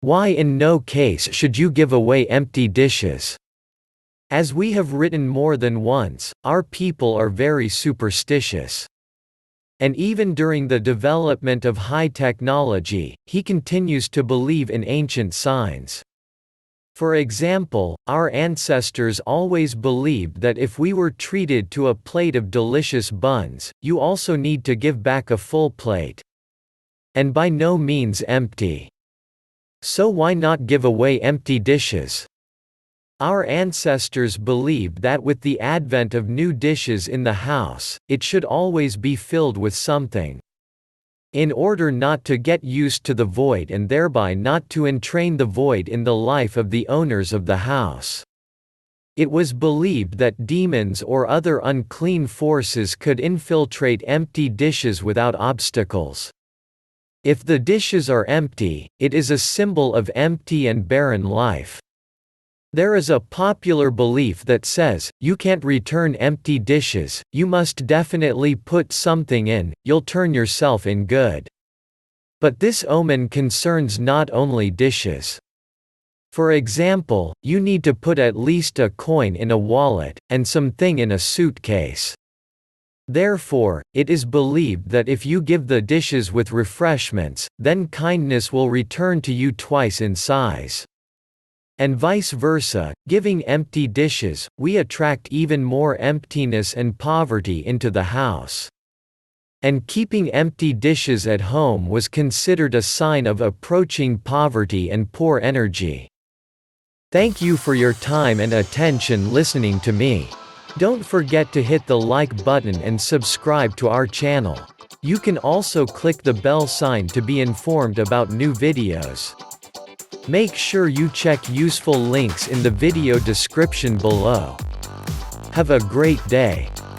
Why in no case should you give away empty dishes? As we have written more than once, our people are very superstitious. And even during the development of high technology, he continues to believe in ancient signs. For example, our ancestors always believed that if we were treated to a plate of delicious buns, you also need to give back a full plate. And by no means empty. So why not give away empty dishes? Our ancestors believed that with the advent of new dishes in the house, it should always be filled with something. In order not to get used to the void and thereby not to entrain the void in the life of the owners of the house. It was believed that demons or other unclean forces could infiltrate empty dishes without obstacles. If the dishes are empty, it is a symbol of empty and barren life. There is a popular belief that says, you can't return empty dishes, you must definitely put something in, you'll turn yourself in good. But this omen concerns not only dishes. For example, you need to put at least a coin in a wallet, and something in a suitcase. Therefore, it is believed that if you give the dishes with refreshments, then kindness will return to you twice in size. And vice versa, giving empty dishes, we attract even more emptiness and poverty into the house. And keeping empty dishes at home was considered a sign of approaching poverty and poor energy. Thank you for your time and attention listening to me. Don't forget to hit the like button and subscribe to our channel. You can also click the bell sign to be informed about new videos. Make sure you check useful links in the video description below. Have a great day.